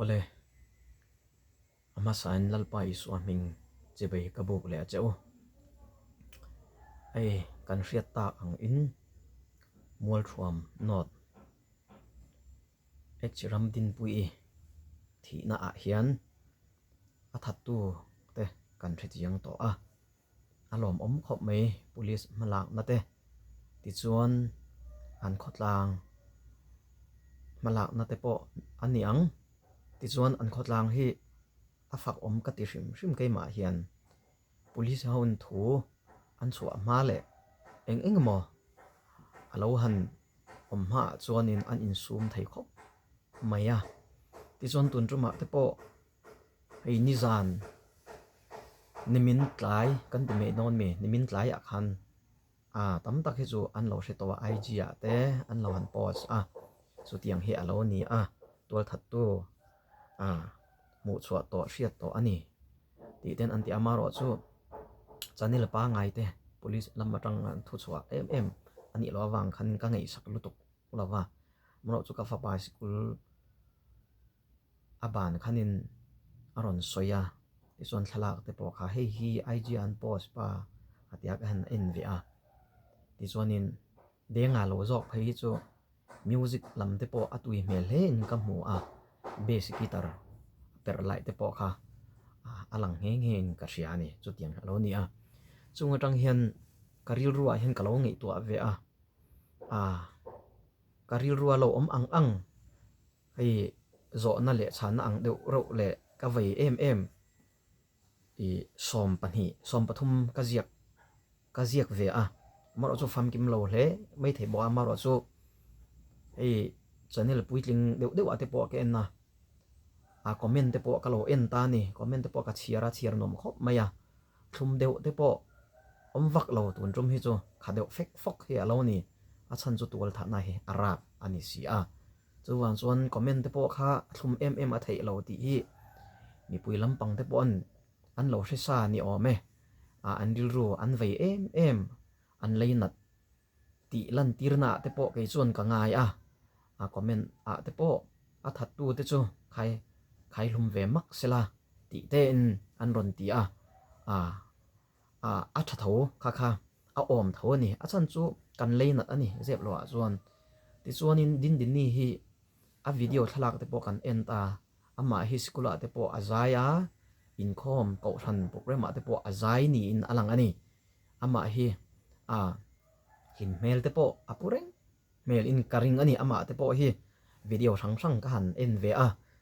ole ama sain lalpa isu aming chebe kabuk le cheu ai kan riat ta ang in mual thuam not echiram din pui thi na a hian athat tu te kan thri chiang to a alom om khop mai police malak na te ti chuan an khotlang malak na te po ani ang ti chuan an khotlang hi afak om ka ti hrim ke ma hian police haun thu an chua ma le eng mo alo han om ha chuanin an in sum thei khop maya ti chuan tun tuma te po hei ni zan nimin tlai kan ti me non me nimin tlai a khan tam tak hi chu an lo hre to IG a te an lo han post chu tiang hi alo ni tol that tu mu chua to hriat to ani ti ten anti amaro chu chanil pa ngai te police lamatang an thu chua em ani lo awang khan ka ngei sak lutuk lawa mro chu ka fa bicycle aban khanin aron soya ti chuan thalak te po kha hei hi IG an post pa atiak han envi ti chuanin denga lo jok phei chu music lam te po atui hmel hle in ka hmu basic guitar per lai te po kha alang nge in ka hria ni chu tiang lo ni chunga tang hian karil ruwa hian kalo ngei tu ve karil ruwa lo om ang hei zo na le chana ang deuh ro le ka vei em i som pathum ka ziak ve maro chu fam kim lo hle mai thei bo maro chu ei channel puitling deuh ate po ke na comment te po ka lo en ta ni comment te po ka chiar nom khop maya thum deuh te po om vak lo tun tum hi chu khadeu fek fok hi alo ni chan chu tual tha na hi arap ani si chuwan chuan comment te po kha thum em a thei lo ti hi mi pui lampang te po an lo hresa ni ome an dil ru an vei em an leinat ti lan tirna te po ke chuan ka ngai comment te po that tu te chu khai lum ve mak sela ti ten an ron ti a tha tho kha om tho ni chan chu kan leinat ani zep lo chuan ti chuanin din ni hi video thalak te po kan enta ama hi skula te po azaya inkhom ko than program te po azai ni in alang ani ama hi hin mail te po apureng mail in karing ani ama te po hi video sang ka han en ve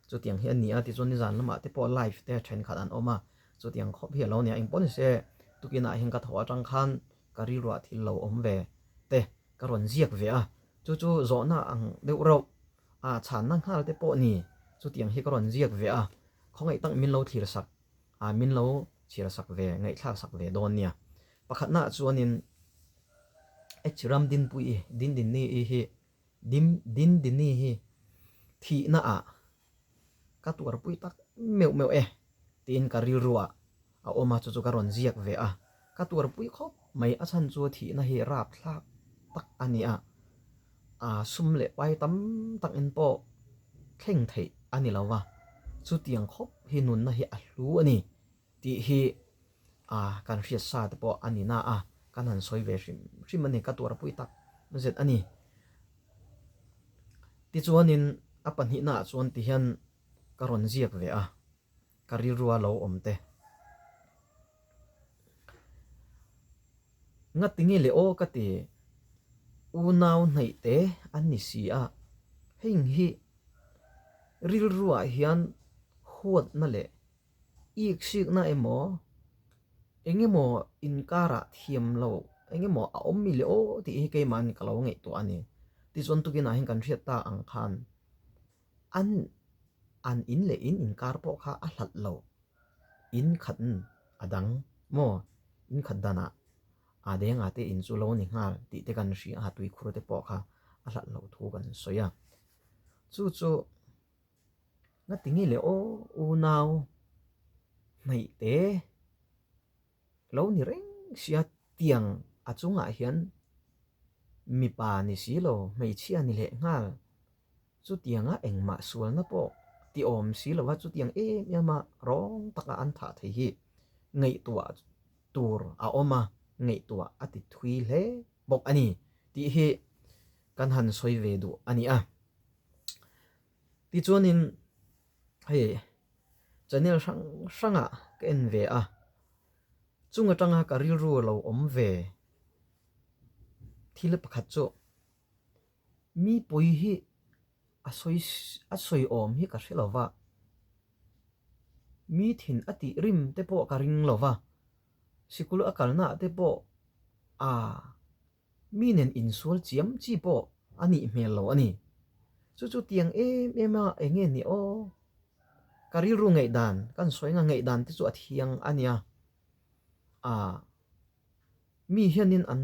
chu tiang hi ani ti chon ni zan lama te po live te then khat an oma chu tiang khop hi lo ne impon se tukina hin ka thawa tang khan kari ro thil lo om ve te karon ziak ve chu zo na ang deuh ro chan nang hal te po ni chu tiang hi karon ziak ve khongai tang min lo thir sak min lo chira sak ve ngai thak sak ve don nia pakhat na chuanin echiram din pui din ni hi din ni hi thi na ka tur pui tak meu tin karil ruwa oma chu karon ziak ve ka tur pui khop mai chan chu thi na hi rap thlak tak ani sum le pai tam tak in po thleng thei ani lawa chu tiang khop hi nun na hi hlu ani ti hi kan riat sa te po ani na kan han soi ve hrim ani ka tur pui tak zet ani ti chuanin apan hi na chuan ti hian karon ziak ve karil ruwa lo omte nga tingi le o ka ti unaw nei te ani si heng hi ril ruwa hian huat na le ik sik na engemo inkara thiam lo engemo ommi le o ti hi ke man kalo ngei to ani ti chon tu kina hin kan riat ta ang khan an in le inkar po kha a hlat lo in khat adang mo in khat dana adenga te in chu lo ni ngal ti te kan ri tui khur te po kha a hlat lo thu kan soya chu na tingi le u naw nei te lo ni reng sia tiang achunga hian mi pa ni si lo mei chia ni le ngal chu tianga engma sual na po ti om si lo wa chu tiang ya ma rong taka an tha thei hi ngei tua tur a oma ngei tua ati thui hle bok ani ti hi kan han soi ve du ani a ti chuanin he channel sanga ken ve a chunga tanga ka ril ru lo om ve thil pakhat chu mi poi hi asoi om hi ka hrilowa mi thin ati rim te po ka ring lova sikul akalna te po mi nen insul chiam chi po ani hmel lo ani chu tiang ema enge ni o kari ru ngei dan kan soinga ngei dan ti chu athiang ania mi hianin an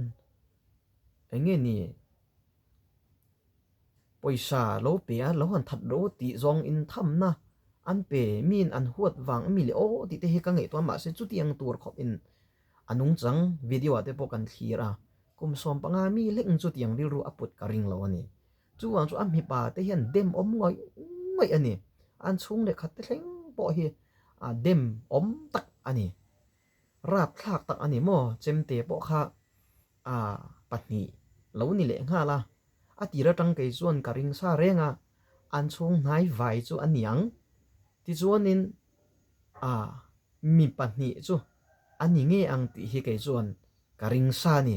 enge ni poisa lo pe a lo han that ro ti zong in tham na an pe min an huat wang mi le ti te he ka ngei to ma se chu tiang tur khop in anung chang video ate po kan thira kum som panga mi leng chu tiang ri ru aput ka ring lo ani chu wang chu am hi pa te hian dem om ngoi ani an chung le khat te thleng po hi dem om tak ani rap thak tak ani mo chemte po kha patni lo ni le nga la atira tang ke chuan karing sa renga an chung ngai vai chu aniang ti chuanin mi patni chu ani nge ang ti hi ke chuan karing sa ni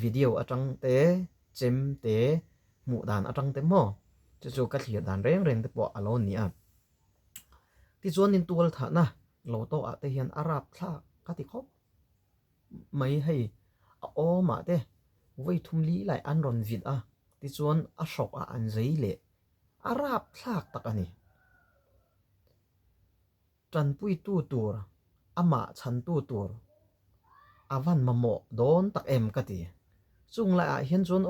video atang te chem te mu dan atang te mo chu ka thlir dan reng te po alon ni a ti chuanin tual tha na lo to a te hian arab thla ka ti khop mai hei o ma te voi thum li lai an ron vit a ti chuan a shok an zei le arab thlak tak ani tran pui tu tur ama chan tu tur avan mamo don tak em ka ti chung la hian chuan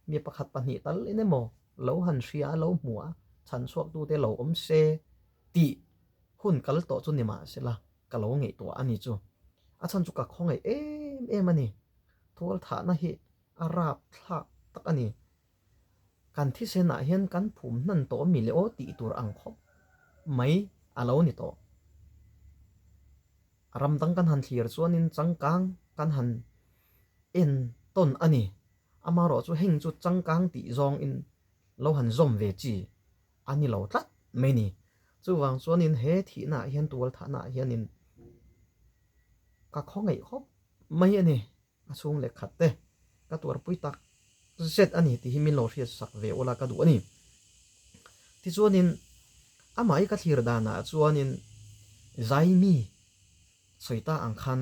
mi pakhat pahnih tal enemo lo han hria lo hmuwa chan chuak tu te lo om se ti hun kal to chu ni ma sela ka lo ngei to ani chu a chan chu ka khongai em ani thol tha na hi arab thlak tak ani kan thi se na hian kan phum nan to mi le ti tur ang khop mai alo ni to ram tang kan han thlir chuanin changkang kan han en ton ani amaro chu heng chu changkang ti zong in lo han zom ve chi ani lo tlat mai ni chu wang chuanin he thi na hian tual tha na hianin ka khongai khop mai ani a chung le khat te ka tur pui tak zet ani ti himin lo hriat sak ve ola ka du ani ti chuanin amai ka thlir dana chuanin zaimi soita ang khan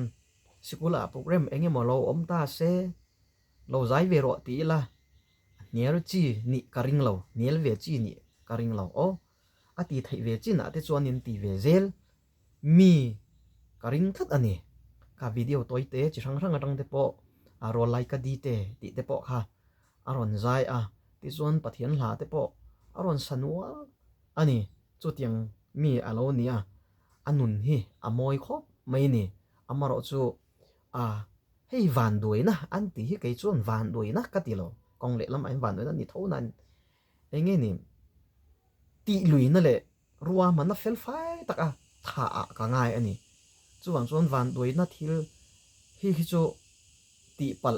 sikula program engemaw lo om ta se lo zai ve ro ti la niel chi ni karing lo niel ve chi ni karing lo ati thai ve chi na te chuanin ti ve zel mi karing that ani ka video toy te chi rang atang te po aro like ka di te ti te po kha aron zai ti chuan pathian hla te po aron sanwa ani chu tiang mi alo nia anun hi amoi khop mai ni amaro chu hei van doi na an ti hi ke chuan van doi na ka ti lo kong le lam an van doi na ni thonan enge ni ti lui na le ruwa man na fel fai taka tha ka ngai ani chuan chuan van doi na thil hi chu ti pal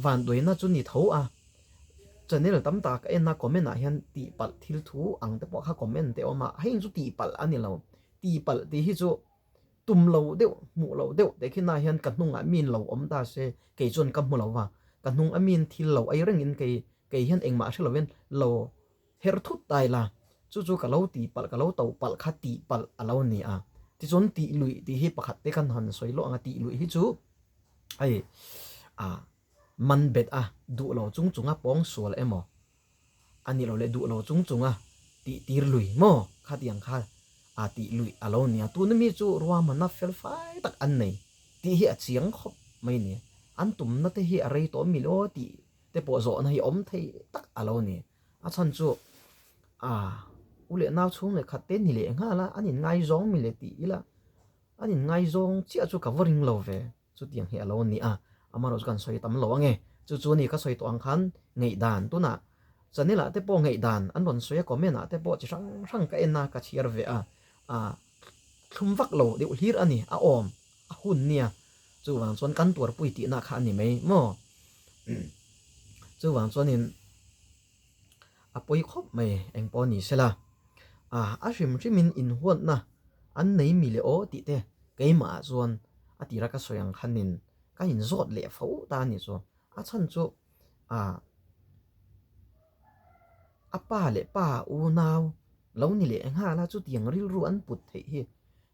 van doi na chu ni tho channel tam ta ka en na comment a hian ti pal thil thu ang te po kha comment te oma hein chu ti pal ani lo ti pal ti hi chu tum lo deuh mu lo deuh te khina hian kan hnunga min lo om ta se ke chon kam mu lo wa kan hnung amin thil lo ai reng in ke hian engma hrelowen lo her thut tai la chu ka lo ti pal ka lo to pal kha ti pal alo ni ti chon ti lui ti hi pakhat te kan han soi lo anga ti lui hi chu ai man bet du lo chunga pong sual emo ani lo le du lo chunga ti tir lui mo kha tiang kha ti lui alo nia tu na mi chu ruwa man na fel fai tak an nei ti hi a chiang khop mai ni an tum na te hi a rei to mi lo ti te po zo na hi om thei tak alo ni a chan chu ule naw chung le khatte ni le nga la anin ngai zong mi le ti ila anin ngai zong chi chu covering lo ve chu tiang hi alo ni amaro kan soi tam lo ange chu ni ka soi to ang khan ngei dan tu na chani la te po ngei dan an ron soya comment a te po chi sang ka enna ka chiar ve a thum vak lo de hlir ani a om a hun nia chu wang chon kan tur pui ti na kha ni mai mo chu wang chon in a poi khop mai eng po ni sela a rim in huat na an nei mi le o ti te keima chuan a tira ka soyang khanin ka in zot le fo ta ni chu a chan chu a pa le pa u naw lo ni le nga la chu tiang ril ru an put the hi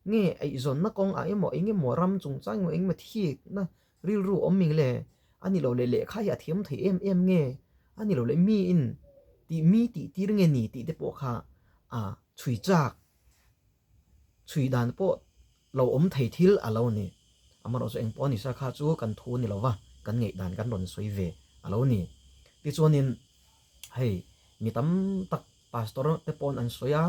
nge ai zon na kong a emo enge mo ram chung chang eng ma thi na ril ru om ming le ani lo le kha ya thiam the em nge ani lo le mi in ti nge ni ti te po kha chui chak chui dan po lo om thei thil a lo ni amaro so eng po ni sa kha chu kan thu ni lo wa kan ngei dan kan ron soi ve a lo ni ti chuanin hei mi tam tak pastor te pon an soya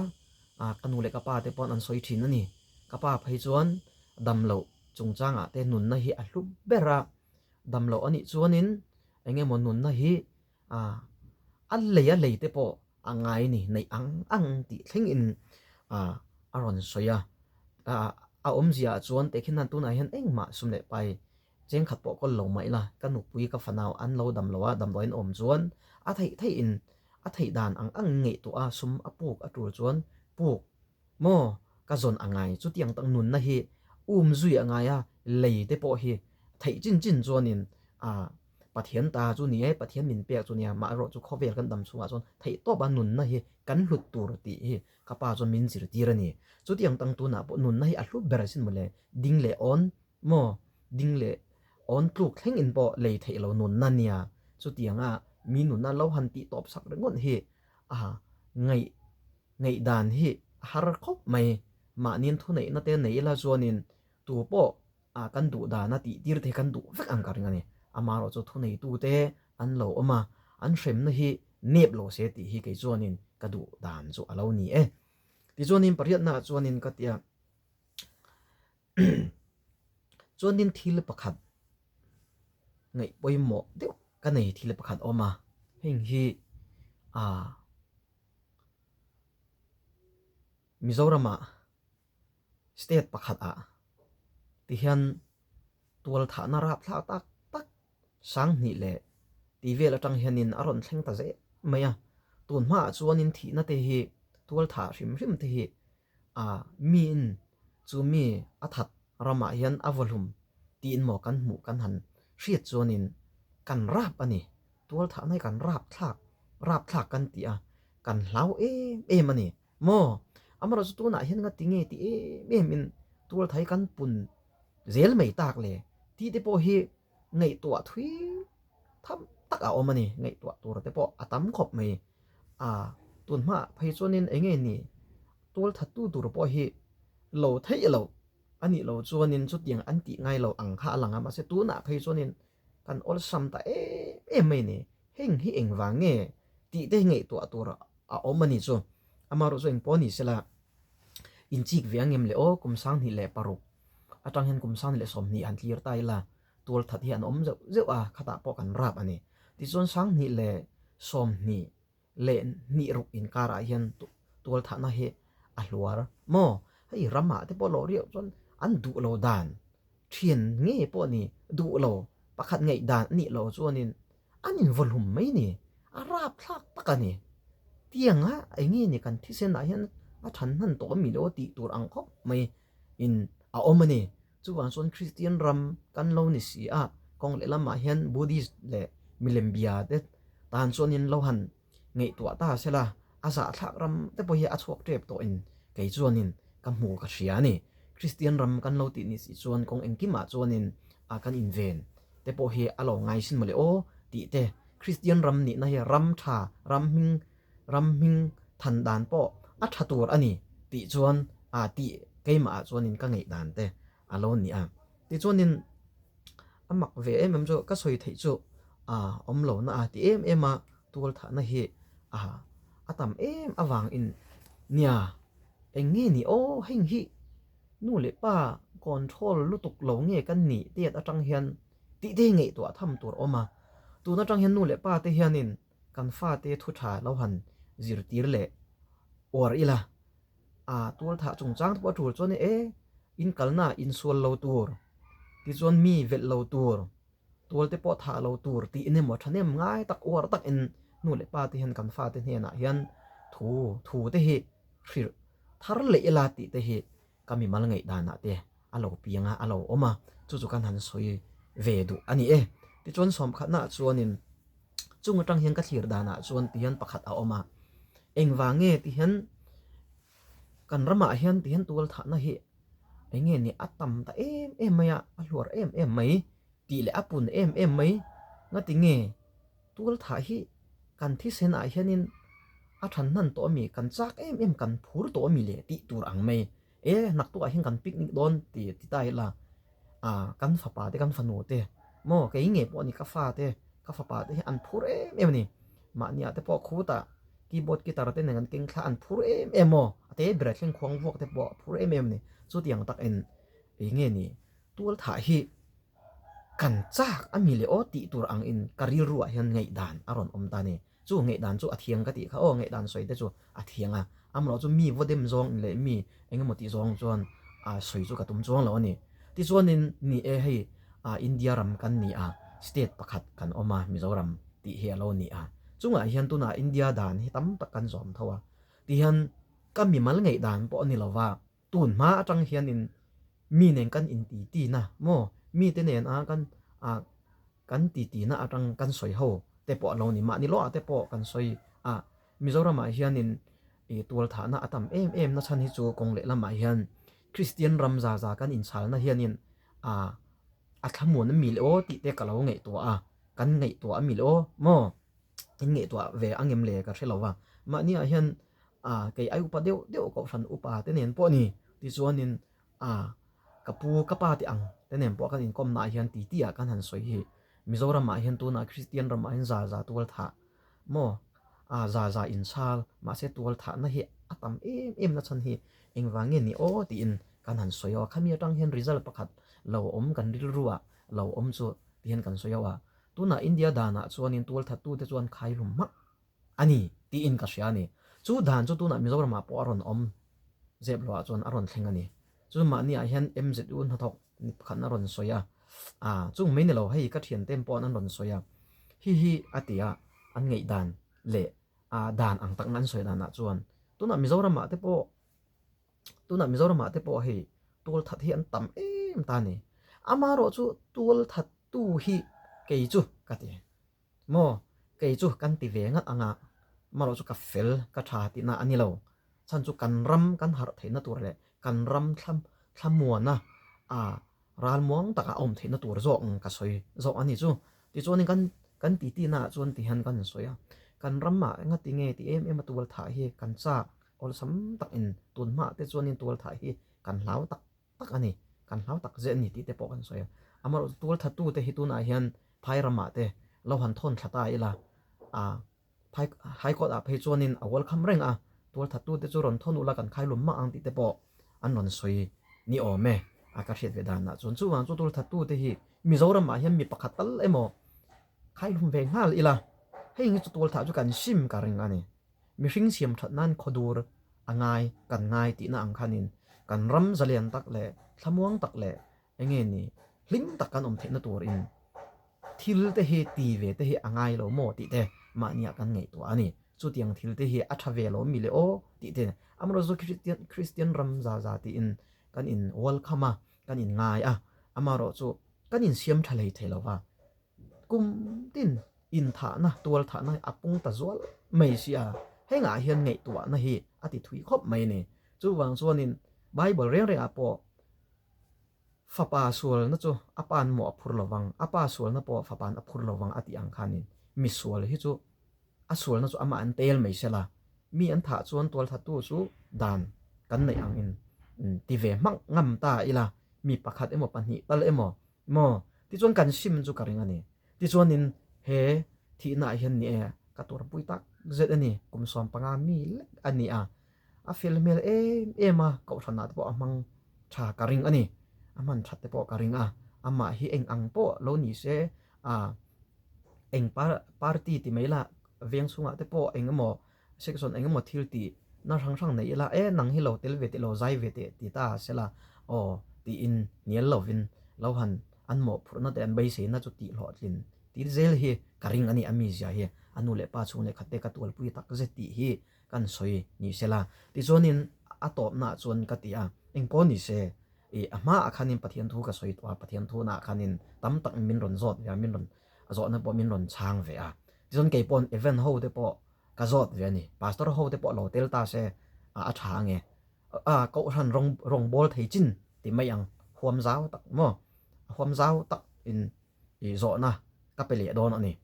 kanu le ka pa te pon an soi thin ani ka pa phei chuan dam lo chungchanga te nun na hi a hlu bera dam lo ani chuanin enge mon nun na hi an le te po angai ni nei ang ti thleng in aron soya a omzia chuan te khin an tu na hian engma sum le pai cheng khat po kol lo mai la kanu pui ka fanau an lo dam lowa dam loin om chuan a thei in a thei dan ang ngei tu a sum a puk a tur chuan puk mo ka zon angai chu tiang tang nun na hi zui angai a lei te po hi thei chin chuanin pathian ta chu ni e pathian min pek chu nia ma ro chu khovel kan dam chunga chon thei to ba nun na hi kan hlut tur ti hi ka pa chon min zir tir ani chu tiang tang tu na po nun na hi a hlu berasin mole ding le on mo ding le on tluk thleng in po lei thei lo nun na nia chu tianga mi nun na lo han ti top sak rengon hi ngei dan hi har khop mai ma nin thu nei na te nei la chuanin tu po kan du da na ti tir the kan du vek ang kar ngani amaro chu thu nei tu te an lo oma an hrem na hi nep lo se ti hi ke chuanin ka du dan chu alo ni ti chuanin pariat na chuanin ka tia chuanin thil pakhat ngai poimo deuh ka nei thil pakhat oma heng hi Mizorama state pakhat ti hian tual tha na rap thla tak sang ni le ti vel atang hianin aron thleng ta ze maya tun ma chuanin thi na te hi tual tha rim te hi mi in chu mi a that rama hian avolhum ti in mo kan mu kan han hriat chuanin kan rap ani tual tha nai kan rap thlak kan ti kan hlau ani mo amaro chu tu na hian nga tinge ti in tual thai kan pun zel mei tak le ti te po hi ngei tua thui tham tak a omani ngei tua tur te po atam khop mai tun ma phei chuanin enge ni tual thatu tur po hi lo thei lo ani lo chuanin chu tiang an ti ngai lo ang kha langa ma se tu na phei chuanin kan ol sam ta mai ni heng hi eng wange ti te ngei tua tur a omani chu amaro zo eng poni sela inchik viangem le o kumsang ni le paru atang hen kumsang le som ni an clear tai la tual that hi an om zeu khata po kan rap ani ti chon sang ni le som ni le ni ru in kara hian tual tha na he a hluar mo hei rama te po lo rio chon an du lo dan thien nge po ni du lo pakhat ngei dan ni lo chuanin anin volum mai ni a rap thlak takani tianga engi ni kan thisen a hian a than han to mi lo ti tur ang khop mai in a omani chuwan son Christian ram kan lo ni si kong le lama hian Buddhist le milembia te tan chon in lo han ngei tua ta sela asa thak ram te po hi a chok trep to in ke chuanin ka mu ka hria ni Christian ram kan lo ti ni si chuan kong engkima chuanin kan inven te po hi alo ngai sin mole o ti te Christian ram ni na hi ram tha ram hing than dan po a thatur ani ti chuan ti keima chuanin ka ngei dan te alon ni ti chuanin amak ve em jo ka soi thei chu om lo na ti em tual tha na hi atam awang in nia engi ni o heng hi nu le pa control lutuk lo nge kan ni tiat atang hian ti te ngei to tham tur oma tu na tang hian nu le pa te hianin kan fa te thu tha lo han zir tir le or ila tul tha chungchang po thur chone in kalna in sual lo tur ti chon mi vel lo tur tul te po tha lo tur ti ine mo thanem ngai tak or tak in nu le pa ti hen kan fa te hena hian thu te hi hril thar le ila ti te hi kami mal ngai dana te alo pianga alo oma chu kan han soi ve du ani ti chon som khatna chuanin chung tang hian ka thlir dana chuan ti hian pakhat a oma engwange ti hian kan rama hian ti hian tul tha na hi enge ni atam ta em maya a hlur em mai ti le apun em mai nga ti nge tul tha hi kan thi sen a hianin a than nan to mi kan chak em kan phur to mi le ti tur ang mai nak tu a hian kan picnic don ti tai la kan fa pa te kan fa no te mo ke nge po ni ka fa pa te an phur em ni ma nia te po khu ta keyboard guitar te ngan king kha an phur em mo ate bra thleng khwang vok te po phur em ni chu tiang tak en nge ni tul tha hi kan chak ami le o ti tur ang in karir ru a hian ngei dan aron om ta ni chu ngei dan chu athiang ka ti kha ngei dan soi te chu athianga amlo chu mi vodem zong le mi engemo ti zong chuan soi chu ka tum chuang lo ni ti chuanin ni hei India ram kan ni state pakhat kan oma Mizoram ti he lo ni chunga hian tuna India dan hi tam tak kan zom thawa ti hian kami mal ngei dan po ni lawa tun ma atang hian in mi nen kan in ti na mo mi te nen kan ti na atang kan soi ho te po lo ni ma ni lo te po kan soi Mizoram hian in tul tha na atam em na chan hi chu kong le lama hian Christian ramza kan in chal na hian in athamun mi le o ti te kalo ngei to kan ngei to mi le o mo in ngei to ve angem le ka thelawa ma ni hian ke ai upa deu ko san upa te nen po ni ti chuanin kapu kapa ti ang te nen po kan in kom na hian ti kan han soi hi Mizoram hian tu na Christian ram hian za tul tha mo za in chal ma se tul tha na hi atam em na chan hi engwange ni o ti in kan han soi o khami tang hian result pakhat lo om kan ril ruwa lo om chu ti hian kan soi wa tu na India dana chuanin tul tha tu te chuan khai lum ma ani ti in ka sia ni chu dan chu tu na Mizoram po aron om zeb lo chuan aron thleng ani chu ma ni hian MZU na thok ni khan aron soya chu mai ni lo hei ka thian tempo an ron soya hi atia an ngei dan le dan ang tak nan soi dana chuan tu na Mizoram te po hei tul that hi an tam em ta ni amaro chu tul that tu hi kei chu ka ti mo kei chu kan ti ve ngat anga maro chu ka fel ka tha ti na ani lo chan chu kan ram kan har theina tur le kan ram thlamua na ral muang taka om theina tur zo ka soi zo ani chu ti chuan kan ti na chuan ti han kan soya kan ramma nga ti nge ti em tul tha hi kan cha ol sam tak in tun ma te chuan in tul tha hi kan hlau tak ani kan hlau tak je ni ti te po kan soya amar tul tha tu te hi tu na hian phai rama te lo han thon thata ila phai hai ko phei chuan in awal kham reng tul tha tu te chu ron thon ula kan khai lum ma ang ti te po an ron soi ni o me ka hriat ve dan na chuan chu wang chu tul tha tu te hi Mizoram hian mi pakhat tal emo khai lum ve ngal ila hei ngi chu tul tha chu kan sim ka ring ani mi hring siam that nan khodur angai kan ngai ti na ang khanin kan ram zalian tak le thlamuang tak le enge ni hling tak kan om theina tur in thil te hi ti ve te hi angai lo mo ti te ma nia kan ngei to ani chu tiang thil te hi atha ve lo mi le o ti te amro zo Christian ram za ti in kan in welcome kan in ngai amaro chu kan in siam thalei thelowa kum tin in tha na tual tha na apung ta zual mai sia henga hian ngei tua na hi ati thui khop mai ne chu wang chuanin Bible reng apo fapa sual na chu apan mo phur lawang apa sual na po fapan aphur lawang ati ang khanin mi sual hi chu asual na chu ama an tel mai sela mi an tha chuan tual tha tu chu dan kan nei ang in ti ve mang ngam ta ila mi pakhat emo panhi tal emo mo ti chuan kan sim chu ka ring ani ti chuanin he thi na hian ni ka tur pui tak zet ani kum som panga mi ani a filmel ema ko thana po amang tha ka ring ani aman thatte po ka ring ama hi eng ang po lo ni se eng party ti maila เวียงสุงะแต่ปอเองหมอเซ็กซอนเองหมอทิลตีน่าช่างๆในละนังฮิโลเตลเวติโลไซเวติตีตาเสละอ๋อตีอินเนียลโลวินเราหันอันหมอพรนะแต่อันใบเสน่าจุดตีหลอดลินตีเซลเฮกริงอันนี้อามิเซียเฮอันนู้นเล็ป้าชงเลยขัดเตะกัตัวปุยตักเซตีเฮกันสวยนี่เสละที่ส่วนนี้อัตอบน่าส่วนกัติอาเองปอนี่เสอามาอาคานินปะเทียนทูกับสวยตัวปะเทียนทูน่าอาคานินตั้มตักมินรอนซอดเวียมินรอนซอดนั่นปอมินรอนช้างเวียที่ส่วนเกี่ยปอนเอเวนโฮเตปอกระซอดเวียนี่พาสตอร์โฮเตปอโลเตลตาเสอาช้างเงก็ทันรงบอลไทจินที่ไม่ยังความเจ้าตักมั้งความเจ้าตักอินโซนะก็ไปเลี้ยโดนอันนี้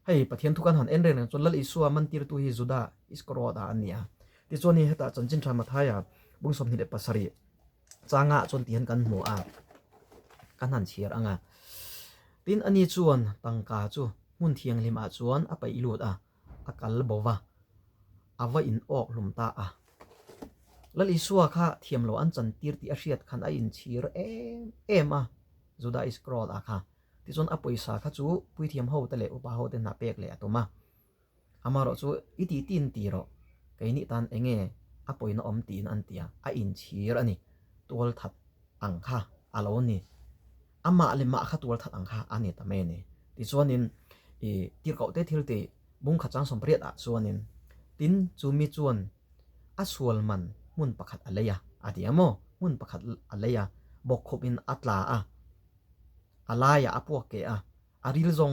ให้ปะเทียนทุกันหันเอ็นเรนจนละอิสัวมันตีรตุฮิจุดาอิสกรอดาอันนี้ที่ส่วนนี้เหตุจนจินทรามาทายาบุ้งสมนิเดปัสรีจางะจนตีหันกันหัวกันหันเชียร์อ่ะตินอันนี้ชวนตังกาจูมุ่นเทียงลิมาชวนไปอิลุดอากัลบอกว่าว่าอินออกลุมตาละลิสัวค่ะเทียมโลอันจันตีร์ที่อาเชียดขันอินเชียร์จุดาอิสกรอดค่ะที่ส่วนอปุยสาค่ะจูปุยเทียมเฮาแต่เละอุปาเฮาแต่นาเปกเลยตัวมาอามาเราจูอิติตินตีเราไกนี่ตันเองอปุยนอมตีนอันเตียอินเชียร์อันนี้ตัวทัดอังค่ะอาโลนี่อามาเลมาค่ะตัวทัดอังค่ะอันนี้ตาเมนี่ที่ส่วนนี้ตีร์เก่าเตทิลตีบุ้งขัดจังสมเปรียดส่วนนี้ตินจูมีจวนส่วนมันมุนประคัดอะไรเดียโมมุนประคัดอะไรบอกคบินอัตลาอะไรพวกเกริลซง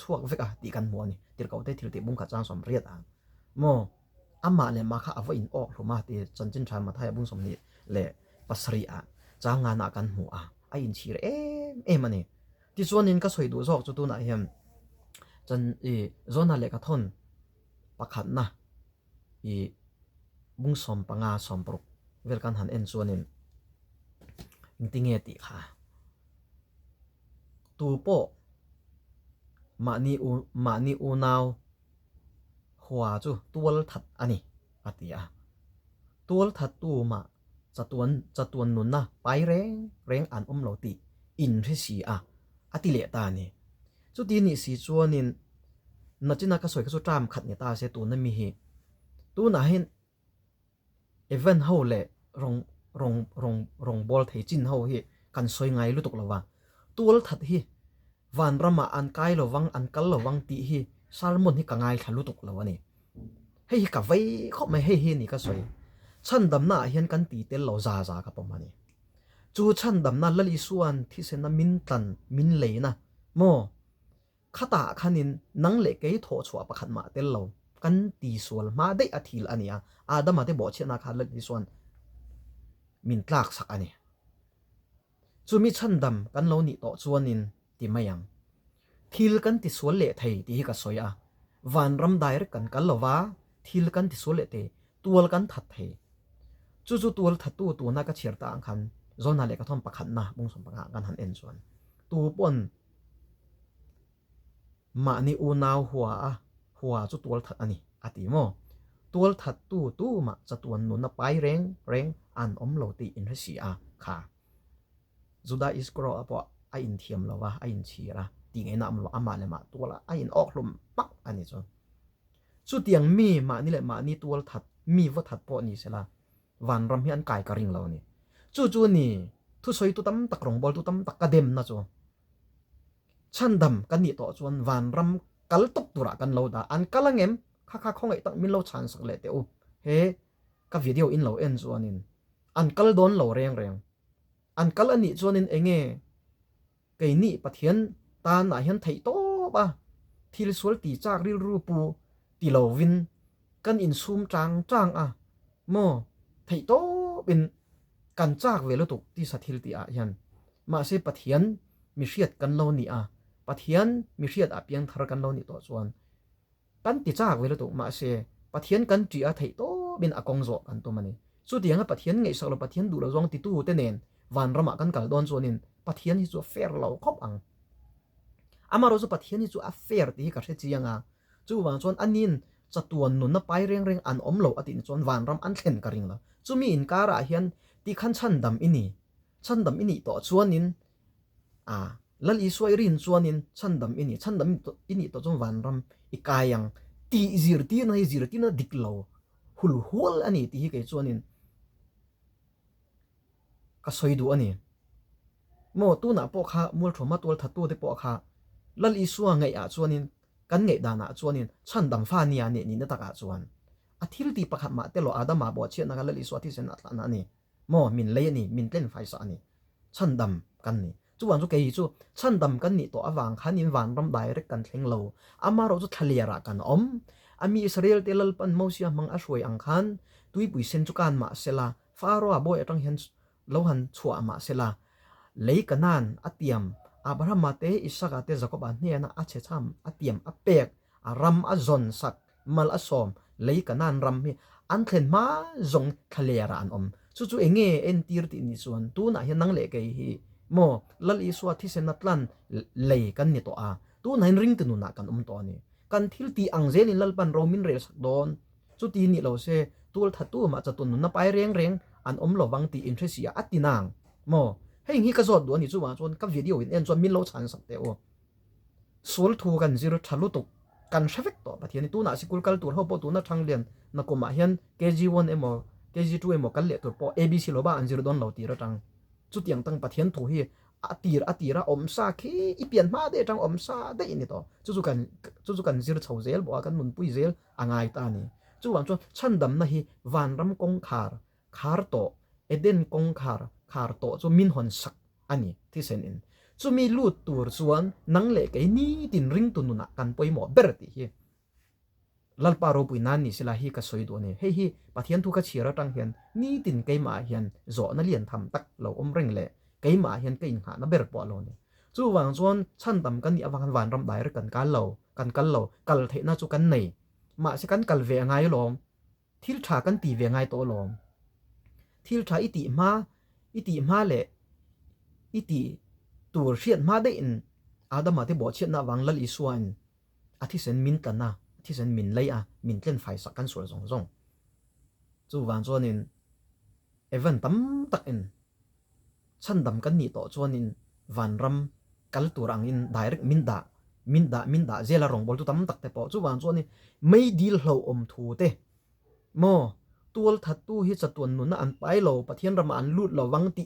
ช่วงเวกตีกันมัวนี่ตีร์เก่าเตทิลตีบุ้งขัดจังสมเปรียดโมอามาเลมาค่ะว่าอินออกหรือมาตีจันจินทรามาไทยบุ้งสมนิเลปัสรีจางงานอากันหัวอินชีร์มันนี่ที่ส่วนนี้ก็สวยดูซอกจุดตัวไหนเห็นจันโซนาเลกทนประคัดนะบุ้งสมปังอาสมปรุกเวลกันหันส่วนนี้ติงเงติค่ะตูโปมานีอูนาวหัวจูตัวทัดอันนี้ตีตัวทัดตัวมาจะตัวนุนนะไปแรงอันเหลาตีอินเทสีติเลตานี่จุดนี้สิจวนนี้นัดจินักก็สวยก็สุดจามขัดเนี่ยตาเสตัวนั้นมีเหตุตัวน่ะเห็นเอเวนเฮาเล่รองบอลเทจินเฮาเฮกันสวยไงรู้ตกแล้วว่าตัวทัดเฮวันรำมาอันไกลระวังอันกัลระวังตีเฮซาลมอนเฮกังไงทะลุตกแล้ววะนี่ให้กับไว้เขาไม่ให้เฮนี่ก็สวยฉันดำหน้าเห็นกันตีเตลเราซากับประมาณนี้จูฉันดำหน้าละลิส่วนที่เซนมินตันมินเลยนะโมข้าตาขันินนังเล็กไอ้โถชัวประคันมาเตลเรากันตีส่วนมาได้อาทิตย์อันนี้ดำมาได้บอกเช่นนักละลิส่วนมินตากสักอันนี้จูมีฉันดำกันเราหนีต่อส่วนนินที่ไม่ยังทิลกันติส่วนเละไทยที่ก็สวยวันรำได้รักกันเราว่าทิลกันติส่วนเละเตตัวกันทัดไทยจู่ตัวทัดตัวนักเชียร์ต่างกันโซนาเล็กก็ทอมประคันนะบุ้งสมประกันหันส่วนตัวปนมานีอูนาวหัวจู่ตัวทัดอันนี้ติโมตัวทัดตัวมาจะตัวนุนไปแรงอันเหลาตีอินทรีค่ะจุดาอิสกรอปะอินเทียมเราว่าอินเชียร์ตีไงนะมันว่ามาเลยมาตัวละอินออกลมปักอันนี้สุดเตียงมีมานี่แหละมานี่ตัวทัดมีวัทัดปอนี่เสละวันรำให้อันไก่กระริงเรานี่จู่นี่ทุสอยตุตั้มตักรองบอลตุตั้มตักกระเด็มนะฉันดำกันนี่ต่อจวนวันรำกัลตกตุระกันเราด่าอันกัลเงมข้าของไอ้ตั้งมินเราชันสักเลยเตอเฮ้กับวิดีโออินเราจวนนินอันกัลโดนเราแรงอันกัลอันนี้จวนนินเองไก่นี่ปะเทียนตาหนาเห็นไทยโตป่ะที่สวนตีจากริรูปูตีเหลาวินกันอินซูมจางโมไทยโตเป็นกันจากเวลตุกที่สัตย์ที่ยันมาเสปะเทียนมีเชียดกันโลนี่ปะเทียนมีเชียดเพียงทาร์กันโลนี่ตัวส่วนกันติจากเวลตุกมาเสปะเทียนกันจีไทยโตเป็นอากงโจกันตัวมันนี่สุดที่ยังปะเทียนไงสักเราปะเทียนดูเราจงติตู้เตเนนวันรำมากันกัลโดนส่วนนินปะเทียนที่จะเฟร์เราครบอามาเราจะปะเทียนที่จะเฟร์ที่กับเชียงจู่วันส่วนอันนี้จะตัวนุนไปเร่งอันเหลาอตินส่วนวันรำอันเข็นกระริงละจู่มีอินการะเห็นที่ขันฉันดำอินี่ต่อส่วนนินแล้วอีสวยรินส่วนนินฉันดำอินี่ต่อจนวันรำอีกายัง ti zirti na diklo hul hol ani ti hi ke chuanin ka soidu ani mo tu na po kha mul thoma tol thatu te po kha lal isua ngai a chuanin kan ngai dana chuanin chandam fa ni ani ni na taka chuan a thil ti pakhat ma te lo adama bo che na lal isua ti sen atla na ni mo min le ni min tlen fai sa ani chandam kan ni chuan chu ke hi chu chandam kan ni to awang khanin wan ram direct kan thleng lo ama ro chu thaliara kan ami Israel te lal pan mo sia mang a hruai ang khan tui pui sen chu kan ma sela faro a boy atang hen lo han chua ma sela lei kanan atiam Abraham te Isaka te Jacob an ne na a che cham atiam a pek a ram a zon sak mal a som lei kanan ram hi an thlen ma zong thaliara an chu enge en tir ti ni chuan tu na hian nang le ke hi mo lal iswa thi sen natlan lei kan ni to a tu na ring tu na kan to ni kan thil ti angzel in lalpan romin rel sak don chu ti ni lo se tul thatu ma chatun na pai reng an lo wang ti intresia atinang mo hei hi ka zot do ni chu wa chon ka video in en chon min lo chan sak te o sul thu kan zero thalu tu kan shafek to pathian tu na sikul kal tur ho po tu na thanglen na ko ma hian kg1 emo kg2 emo kal le tur po abc lo ba an zero don lo ti ra tang chu tiang tang pathian thu hi atira omsa khi ipian ma de tang omsa de ni to chu kan zir chho zel bo kan mun pui zel angai ta ni chu wan chu chandam na hi van ram kong khar to eden kong khar to chu min hon sak ani ti sen in chu mi lut tur chuan nang le ke ni tin ring tu na kan poi mo ber ti hi lalpa ro pui nan ni sila hi ka soi do ni hi pathian thu ka chira tang hian ni tin ke ma hian zo na lian tham tak lo reng le cái mà hiện cái hạ nó bể bỏ luôn chú vàng chuan chăn tầm cái địa vàng vàng ram đại rồi cần cá lầu cần thế na chú cần này mà sẽ cần cần về ngay lom thiêu trà cần tì về ngay tổ lom thiêu trà ít tì ma lệ ít tì tuổi hiện ma đấy adam mà thì bỏ chuyện na vàng lal isuan thì sen min tận na thì sen min lấy min lên phải sắc cần sửa rong chú vàng chuan in event tắm tắc in chandam kan ni to chuanin van ram kal turang in direct minda zela rong bol tu tam tak te po chu wan chuanin mei dil hlo thu te mo tual thatu hi chatun nu na an pai lo pathian ram an lut lo wang ti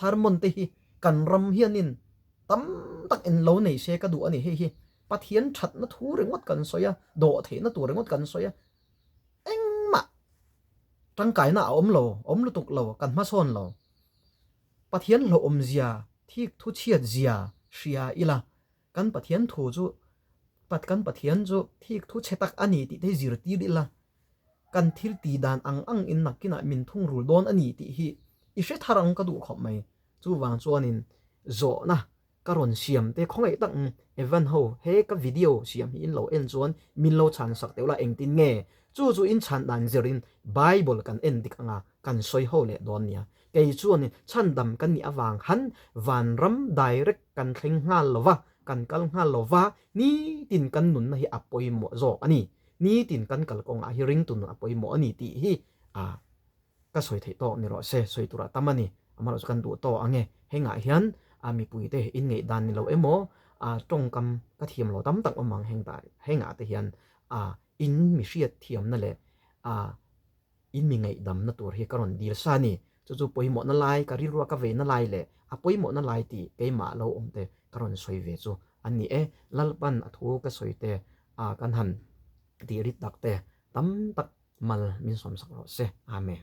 salmon te hi kan ram hianin tam tak in lo nei se ka du ani hi pathian that na thu rengot kan soya do the na tur rengot kan soya engma tangkai na om lu tuk lo kan ma son lo pathian lo zia thik thu chiat zia shia ila kan pathian thu chu kan pathian chu thik thu chetak ani ti te zir ti dila kan thil ti dan ang in nakina min thung rul don ani ti hi i she tharang ka du khop mai chu wang chuanin zo na karon siam te khongai tak evan ho he ka video siam hi in lo en chuan min lo chan sak teula engtin nge chu in chan dan zerin bible kan en dik anga kan soi ho le don nia cái chuan chandam kan ni awang han van ram direct kan thleng ngal lova kan kal ngal lova ni tin kan nun na hi apoi mo zo ani ni tin kan kal kong a hi ring tun apoi mo ani ti hi ka soi thei to ni ro se soi tura tamani amaro kan du to ange henga hian ami pui te in ngei dan ni lo emo tong kam ka thiam lo tam tak omang heng ta henga te hian in mi hriat thiam na le in mi ngei dam na tur hi karon dil sa ni chu poi mo na lai ka ri ru ka ve na lai le a poi mo na lai ti ke ma lo te karon soi ve chu ani lalpan athu ka soi te kan han ti ri tak te tam tak mal min som sak ro se amen